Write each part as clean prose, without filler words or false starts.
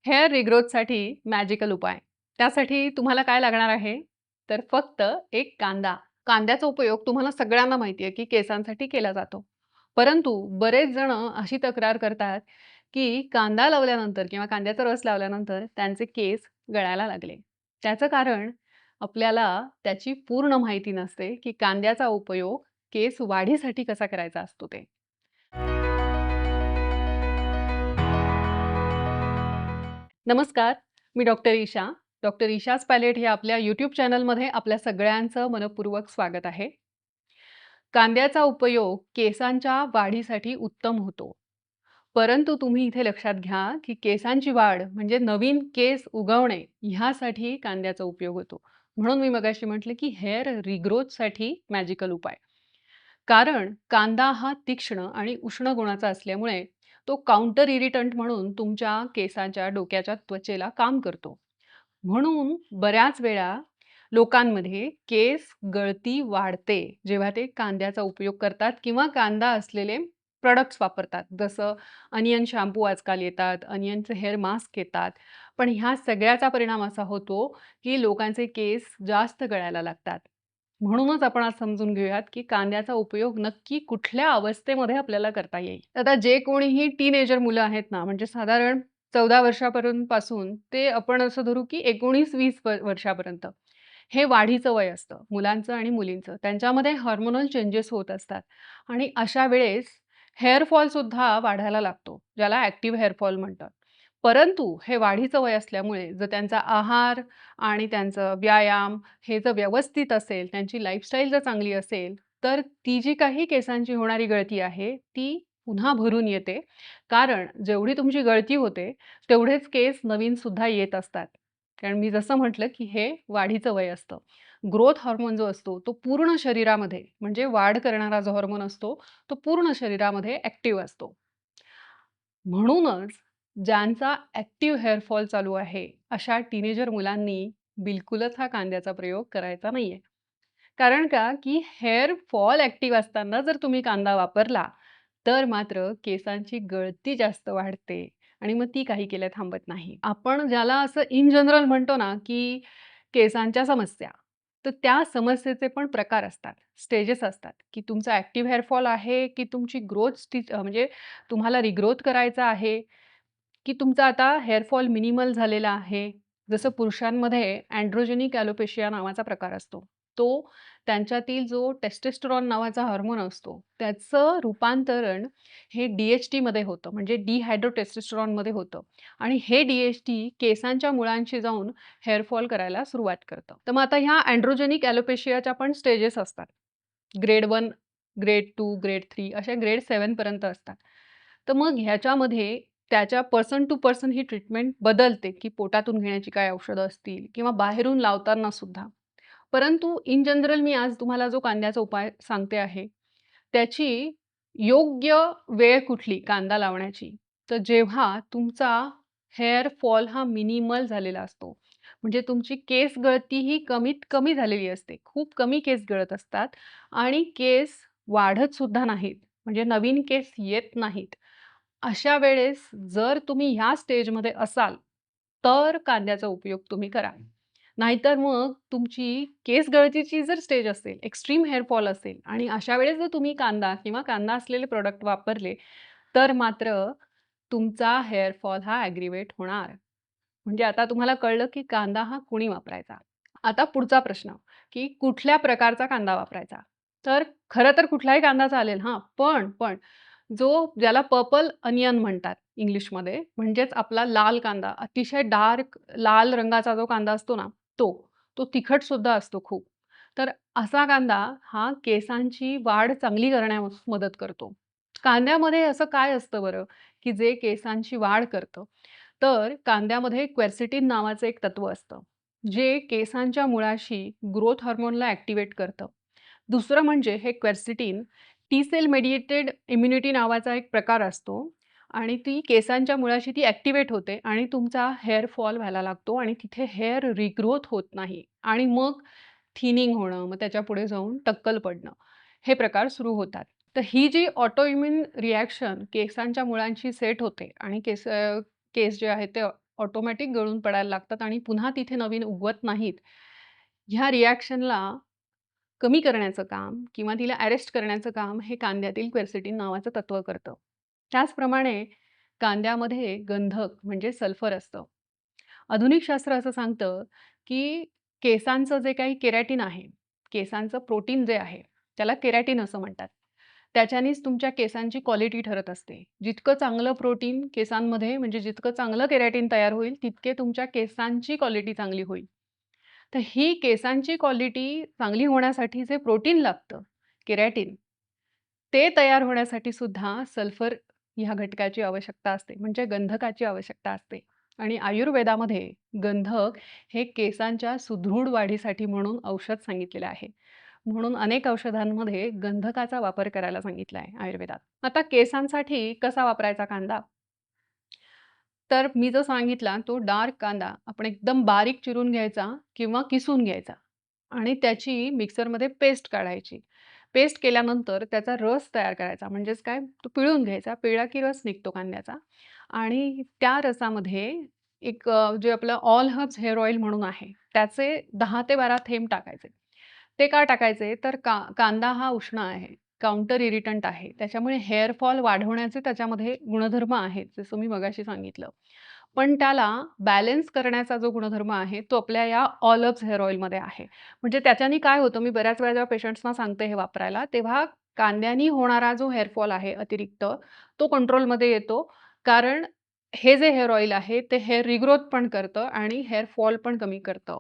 Hair रिग्रोथसाठी magical उपाय. त्यासाठी तुम्हाला काय लागणार आहे? तर फक्त एक कांदा. कांद्याचा उपयोग तुम्हाला सगळ्यांना माहिती आहे, की केसांसाठी केला जातो. परंतु बरेच जण अशी तक्रार करतात, की कांदा लावल्यानंतर किंवा कांद्याचा रस लावल्यानंतर त्यांचे केस गळायला लागले. त्याचं कारण आपल्याला त्याची पूर्ण माहिती नसते, की कांद्याचा उपयोग केस वाढीसाठी कसा करायचा असतो ते. नमस्कार, मी doctor Isha. Doctor Isha's palette हे आपल्या यूट्यूब चॅनलमध्ये आपल्या सगळ्यांचं मनःपूर्वक स्वागत आहे. कांद्याचा उपयोग केसांच्या वाढीसाठी उत्तम होतो. परंतु तुम्ही इथे लक्षात घ्या, की केसांची वाढ म्हणजे नवीन केस उगवणे ह्यासाठी कांद्याचा उपयोग होतो. म्हणून मी मगाशी म्हटलं, की हेअर रिग्रोथसाठी मॅजिकल उपाय. कारण कांदा हा तीक्ष्ण आणि उष्ण गुणाचा असल्यामुळे तो काउंटर इरिटंट म्हणून तुमच्या केसांच्या डोक्याच्या त्वचेला काम करतो. म्हणून बऱ्याच वेळा लोकांमध्ये केस गळती वाढते, जेव्हा ते कांद्याचा उपयोग करतात किंवा कांदा असलेले प्रॉडक्ट्स वापरतात. जसं अनियन शॅम्पू आजकाल येतात, अनियनचे हेअर मास्क येतात. पण ह्या सगळ्याचा परिणाम असा होतो, की लोकांचे केस जास्त गळायला लागतात. म्हणूनच आपण आज समजून घेऊयात, की कांद्याचा उपयोग नक्की कुठल्या अवस्थेमध्ये आपल्याला करता येईल. आता जे कोणीही टीनेजर मुलं आहेत ना, म्हणजे साधारण 14 वर्षापर्यंत पासून ते आपण असं धरू, की 19-20 वर्षापर्यंत. हे वाढीचं वय असतं मुलांचं आणि मुलींचं. त्यांच्यामध्ये हार्मोनल चेंजेस होत असतात आणि अशा वेळेस हेअर फॉल सुद्धा वाढायला लागतो, ज्याला ॲक्टिव्ह हेअर फॉल म्हणतात. परंतु हे वाढीचं वय असल्यामुळे जर त्यांचा आहार आणि त्यांचं व्यायाम हे जर व्यवस्थित असेल, त्यांची लाईफस्टाईल जर चांगली असेल, तर ती जी काही केसांची होणारी गळती आहे, ती पुन्हा भरून येते. कारण जेवढी तुमची गळती होते, तेवढेच केस नवीन सुद्धा येत असतात. कारण मी जसं म्हटलं, की हे वाढीचं वय असतं. ग्रोथ हार्मोन जो असतो, तो पूर्ण शरीरामध्ये म्हणजे वाढ करणारा जो हार्मोन असतो, तो पूर्ण शरीरामध्ये ॲक्टिव्ह असतो. म्हणूनच ज्यांचा ॲक्टिव्ह हेअर फॉल चालू आहे, अशा टीनेजर मुलांनी बिलकुलच हा कांद्याचा प्रयोग करायचा नाहीये. कारण का, की हेअर फॉल ॲक्टिव्ह असताना जर तुम्ही कांदा वापरला, तर मात्र केसांची गळती जास्त वाढते आणि मग ती काही केल्या थांबत नाही. आपण ज्याला असं इन जनरल म्हणतो ना, की केसांच्या समस्या, तर त्या समस्येचे पण प्रकार असतात, स्टेजेस असतात, की तुमचा ॲक्टिव्ह हेअर फॉल आहे, की तुमची म्हणजे तुम्हाला रिग्रोथ करायचा आहे, की तुमचा आता हेअर फॉल मिनिमल झालेला आहे. जसं पुरुषांमध्ये अँड्रोजेनिक ॲलोपेशिया नावाचा प्रकार असतो. तो त्यांच्यातील जो टेस्टोस्टेरॉन नावाचा हार्मोन असतो, त्याचं रूपांतरण हे डी-एच-टीमध्ये होतं, म्हणजे डिहायड्रोटेस्टोस्टेरॉनमध्ये होतं आणि हे डी-एच-टी केसांच्या मुळांशी जाऊन हेअर फॉल करायला सुरुवात करतं. तर मग आता ह्या अँड्रोजेनिक ॲलोपेशियाच्या पण स्टेजेस असतात. ग्रेड 1, ग्रेड 2, ग्रेड 3 अशा ग्रेड 7 पर्यंत असतात. तर मग ह्याच्यामध्ये त्याच्या पर्सन टू पर्सन ही ट्रीटमेंट बदलते, की पोटातून घेण्याची काय औषधं असतील किंवा बाहेरून लावताना सुद्धा. परंतु इन जनरल मी आज तुम्हाला जो कांद्याचा उपाय सांगते आहे, त्याची योग्य वेळ कुठली कांदा लावण्याची, तर जेव्हा तुमचा हेअर फॉल हा मिनिमल झालेला असतो. म्हणजे तुमची केस गळती ही कमीत कमी झालेली असते. खूप कमी केस गळत असतात आणि केस वाढत सुद्धा नाहीत. म्हणजे नवीन केस येत नाहीत. अशा वेळेस जर तुम्ही ह्या स्टेजमध्ये असाल, तर कांद्याचा उपयोग तुम्ही करा. नाहीतर मग तुमची केस गळतीची जर स्टेज असेल, एक्स्ट्रीम हेअर फॉल असेल आणि अशा वेळेस जर तुम्ही कांदा किंवा कांदा असलेले प्रॉडक्ट वापरले, तर मात्र तुमचा हेअर फॉल हा ॲग्रीवेट होणार. म्हणजे आता तुम्हाला कळलं, की कांदा हा कुणी वापरायचा. आता पुढचा प्रश्न, की कुठल्या प्रकारचा कांदा वापरायचा? तर खरं तर कुठलाही कांदा चालेल हां. पण जो ज्याला पर्पल अनियन म्हणतात इंग्लिशमध्ये, म्हणजेच आपला लाल कांदा, अतिशय डार्क लाल रंगाचा जो कांदा असतो ना, तो. तो तिखटसुद्धा असतो खूप. तर असा कांदा हा केसांची वाढ चांगली करण्यास मदत करतो. कांद्यामध्ये असं काय असतं बरं, की जे केसांची वाढ करतं? तर कांद्यामध्ये क्वेर्सेटिन नावाचं एक तत्व असतं, जे केसांच्या मुळाशी ग्रोथ हार्मोनला ॲक्टिव्हेट करतं. दुसरं म्हणजे हे क्वेर्सेटिन टी सेल मेडिएटेड इम्युनिटी नावाचा एक प्रकार असतो आणि ती केसांच्या मुळाशी ती ॲक्टिव्हेट होते आणि तुमचा हेअर फॉल व्हायला लागतो आणि तिथे हेअर रिग्रोथ होत नाही आणि मग थिनिंग होणं, मग त्याच्यापुढे जाऊन टक्कल पडणं, हे प्रकार सुरू होतात. तर ही जी ऑटो इम्यून रिॲक्शन केसांच्या मुळांशी सेट होते आणि केस जे आहेत ते ऑटोमॅटिक गळून पडायला लागतात आणि पुन्हा तिथे नवीन उगवत नाहीत. ह्या रिएक्शनला कमी करण्याचं काम किंवा तिला अरेस्ट करण्याचं काम हे कांद्यातील क्वेरसिटिन नावाचं तत्व करतं. त्याचप्रमाणे कांद्यामध्ये गंधक म्हणजे सल्फर असतं. आधुनिक शास्त्र असं सांगतं, की केसांचं जे काही केरॅटिन आहे, केसांचं प्रोटीन जे आहे, त्याला केरॅटिन असं म्हणतात. त्याच्यानेच तुमच्या केसांची क्वालिटी ठरत असते. जितकं चांगलं प्रोटीन केसांमध्ये म्हणजे जितकं चांगलं केरॅटिन तयार होईल, तितके तुमच्या केसांची क्वालिटी चांगली होईल. तर ही केसांची क्वालिटी चांगली होण्यासाठी जे प्रोटीन लागतं, केरॅटिन, ते तयार होण्यासाठी सुद्धा सल्फर ह्या घटकाची आवश्यकता असते, म्हणजे गंधकाची आवश्यकता असते. आणि आयुर्वेदामध्ये गंधक हे केसांच्या सुदृढ वाढीसाठी म्हणून औषध सांगितलेलं आहे. म्हणून अनेक औषधांमध्ये गंधकाचा वापर करायला सांगितला आहे आयुर्वेदात. आता केसांसाठी कसा वापरायचा कांदा? तर मी जो सांगितला तो डार्क कांदा आपण एकदम बारीक चिरून घ्यायचा किंवा किसून घ्यायचा आणि त्याची मिक्सरमध्ये पेस्ट काढायची. पेस्ट केल्यानंतर त्याचा रस तयार करायचा. म्हणजेच काय? तो पिळून घ्यायचा. पिळला की रस निघतो कांद्याचा आणि त्या रसामध्ये एक जे आपलं ऑल हर्ब्स हेअर ऑइल म्हणून आहे, त्याचे 10 ते 12 थेंब टाकायचे. ते का टाकायचे? तर कांदा हा उष्ण आहे. काउंटर इरिटंट आहे. त्याच्यामुळे हेअर फॉल वाढवण्याचे त्याच्यामध्ये गुणधर्म आहेत, जसं मी मगाशी सांगितलं. पण त्याला बॅलन्स करण्याचा जो गुणधर्म आहे, तो आपल्या या ऑलिव्ह हेअर ऑइलमध्ये आहे. म्हणजे त्याच्याने काय होतं, मी बऱ्याच वेळा जेव्हा पेशंट्सना सांगते हे वापरायला, तेव्हा कांद्यानी होणारा जो हेअर फॉल आहे अतिरिक्त, तो कंट्रोलमध्ये येतो. कारण हे जे हेअर ऑइल आहे, ते हेअर रिग्रोथ पण करतं आणि हेअर फॉल पण कमी करतं.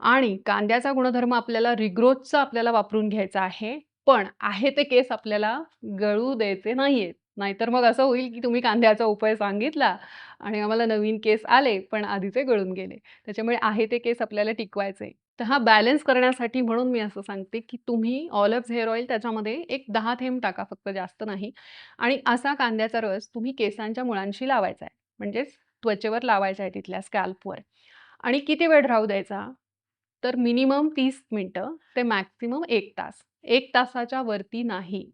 आणि कांद्याचा गुणधर्म आपल्याला रिग्रोथचा आपल्याला वापरून घ्यायचा आहे. पण आहे ते केस आपल्याला गळू द्यायचे नाहीयेत. नाहीतर मग असं होईल, की तुम्ही कांद्याचा उपाय सांगितला आणि आम्हाला नवीन केस आले, पण आधीचे गळून गेले. त्याच्यामुळे आहे ते केस आपल्याला टिकवायचे. तर हा बॅलन्स करण्यासाठी म्हणून मी असं सांगते, की तुम्ही ऑलिव्ह हेअर ऑइल त्याच्यामध्ये एक 10 थेंब टाका फक्त, जास्त नाही. आणि असा कांद्याचा रस तुम्ही केसांच्या मुळांशी लावायचा आहे. म्हणजेच त्वचेवर लावायचा आहे तिथल्या स्कॅल्पवर. आणि किती वेळ राहू द्यायचा? तर मिनिमम 30 मिनिटं ते मॅक्सिमम 1 तास. 1 तासाच्या वरती नाही.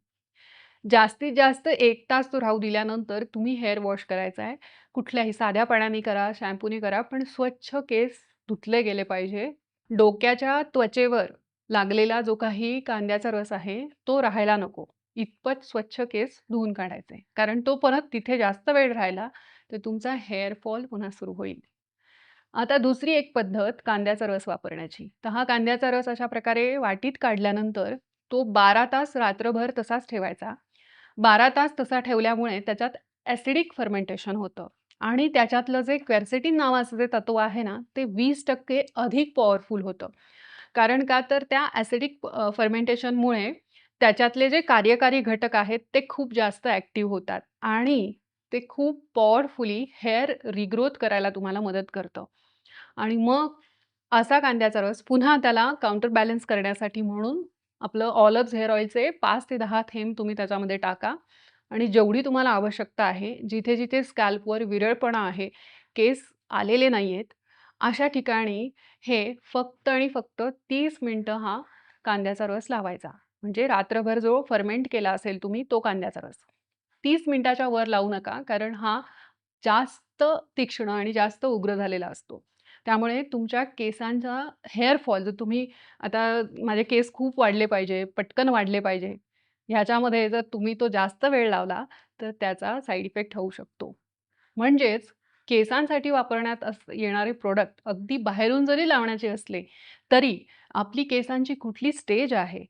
जास्तीत जास्त 1 तास तो राहू दिल्यानंतर तुम्ही हेअर वॉश करायचा आहे. कुठल्याही साध्या पाण्याने करा, शॅम्पूने करा, पण स्वच्छ केस धुतले गेले पाहिजे. डोक्याच्या त्वचेवर लागलेला जो काही कांद्याचा रस आहे, तो राहायला नको. इतपत स्वच्छ केस धुवून काढायचे. कारण तो परत तिथे जास्त वेळ राहिला, तर तुमचा हेअर फॉल पुन्हा सुरू होईल. आता दुसरी एक पद्धत कांद्याचा रस वापरण्याची. तर हा कांद्याचा रस अशा प्रकारे वाटीत काढल्यानंतर तो 12 तास रात्रभर तसाच ठेवायचा. 12 तास तसा ठेवल्यामुळे त्याच्यात ॲसिडिक फर्मेंटेशन होतं आणि त्याच्यातलं जे क्वेर्सेटिन नावाचं जे तत्व आहे ना, ते 20% अधिक पॉवरफुल होतं. कारण का तर त्या ॲसिडिक फर्मेंटेशनमुळे त्याच्यातले जे कार्यकारी घटक आहेत, ते खूप जास्त ॲक्टिव्ह होतात आणि ते खूप पॉवरफुली हेअर रिग्रोथ करायला तुम्हाला मदत करतं. आणि मग असा कांद्याचा रस पुन्हा त्याला काउंटर बॅलन्स करण्यासाठी म्हणून आपलं ऑलिव्ह हेअर ऑइलचे 5 ते 10 थेंब तुम्ही त्याच्यामध्ये टाका आणि जेवढी तुम्हाला आवश्यकता आहे, जिथे-जिथे स्कॅल्पवर विरळपणा आहे, केस आलेले नाहीयेत, अशा ठिकाणी हे फक्त आणि फक्त 30 मिनिटं हा कांद्याचा रस लावायचा. म्हणजे रात्रभर जो फर्मेंट केला असेल तुम्ही तो कांद्याचा रस. 30 मिनिटाच्या वर लावू नका, कारण हा जास्त तीक्ष्ण आणि जास्त उग्र झालेला असतो. त्यामुळे तुमच्या केसांचा हेअर फॉल जर तुम्ही आता माझे केस खूप वाढले पाहिजे, पटकन वाढले पाहिजे, ह्याच्यामध्ये जर तुम्ही तो जास्त वेळ लावला, तर त्याचा साइड इफेक्ट होऊ शकतो. म्हणजेच केसांसाठी वापरण्यात येणारे प्रॉडक्ट अगदी बाहेरून जरी लावण्याचे असले, तरी आपली केसांची कुठली स्टेज आहे,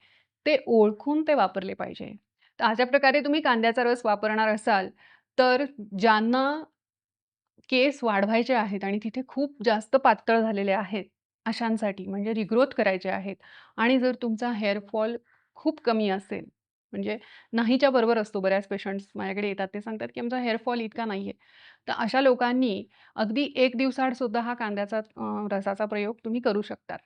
ते ओळखून ते वापरले पाहिजे. तर अशा प्रकारे तुम्ही कांद्याचा रस वापरणार असाल, तर ज्यांना केस वाढवायचे आहेत आणि तिथे खूप जास्त पातळ झालेले आहेत, अशांसाठी म्हणजे रिग्रोथ करायचे आहेत आणि जर तुमचा हेअर फॉल खूप कमी असेल, म्हणजे नाहीच्या बरोबर असतो. बऱ्याच पेशंट्स माझ्याकडे येतात, ते सांगतात, की आमचा हेअर फॉल इतका नाहीये. तर अशा लोकांनी अगदी 1 दिवसाआड सुद्धा हा कांद्याचा रसाचा प्रयोग तुम्ही करू शकतात.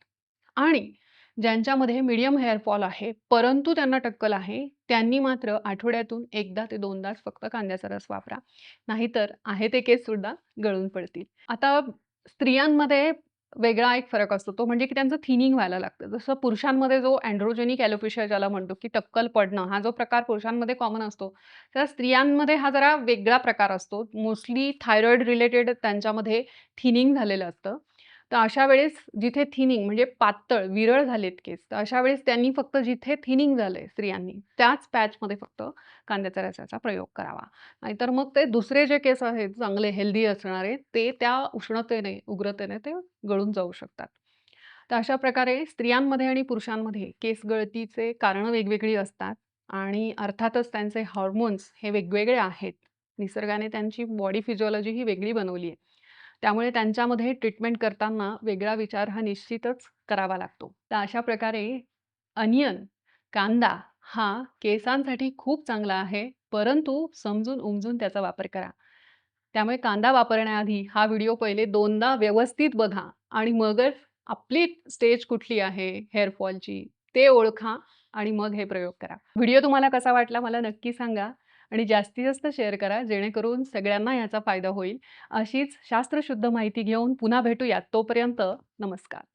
आणि ज्यांच्यामध्ये मीडियम हेअर फॉल आहे, परंतु त्यांना टक्कल आहे, त्यांनी मात्र आठवड्यातून 1दा ते 2दाच फक्त कांद्याचा रस वापरा. नाहीतर आहे ते केससुद्धा गळून पडतील. आता स्त्रियांमध्ये वेगळा एक फरक असतो. तो म्हणजे की त्यांचं थिनिंग व्हायला लागतं. जसं पुरुषांमध्ये जो एंड्रोजेनिक एलोपेशिया ज्याला म्हणतो, की टक्कल पडणं हा जो प्रकार पुरुषांमध्ये कॉमन असतो, तर स्त्रियांमध्ये हा जरा वेगळा प्रकार असतो. मोस्टली थायरॉईड रिलेटेड त्यांच्यामध्ये थिनिंग झालेलं असतं. तर अशा वेळेस जिथे थिनिंग म्हणजे पातळ, विरळ झालेत केस, तर अशा वेळेस त्यांनी फक्त जिथे थिनिंग झालंय स्त्रियांनी, त्याच पॅचमध्ये फक्त कांद्याच्या रसाचा प्रयोग करावा. नाहीतर मग ते दुसरे जे केस आहेत चांगले हेल्दी असणारे, ते त्या उष्णतेने, उग्रतेने ते गळून जाऊ शकतात. तर अशा प्रकारे स्त्रियांमध्ये आणि पुरुषांमध्ये केस गळतीचे कारणं वेगवेगळी असतात आणि अर्थातच त्यांचे हार्मोन्स हे वेगवेगळे आहेत. निसर्गाने त्यांची बॉडी फिजिओलॉजी ही वेगळी बनवली आहे. त्यामुळे त्यांच्यामध्ये ट्रीटमेंट करताना वेगळा विचार हा निश्चितच करावा लागतो. तर अशा प्रकारे अनियन, कांदा हा केसांसाठी खूप चांगला आहे, परंतु समजून-उमजून त्याचा वापर करा. त्यामुळे कांदा वापरण्याआधी हा व्हिडिओ पहिले 2दा व्यवस्थित बघा आणि मगच आपली स्टेज कुठली आहे हेअर फॉलची ते ओळखा आणि मग हे प्रयोग करा. व्हिडिओ तुम्हाला कसा वाटला मला नक्की सांगा आणि जास्तीत जास्त शेअर करा जेणेकरून सगळ्यांना याचा फायदा होईल. अशीच शास्त्रशुद्ध माहिती घेऊन पुन्हा भेटूयात. तोपर्यंत नमस्कार.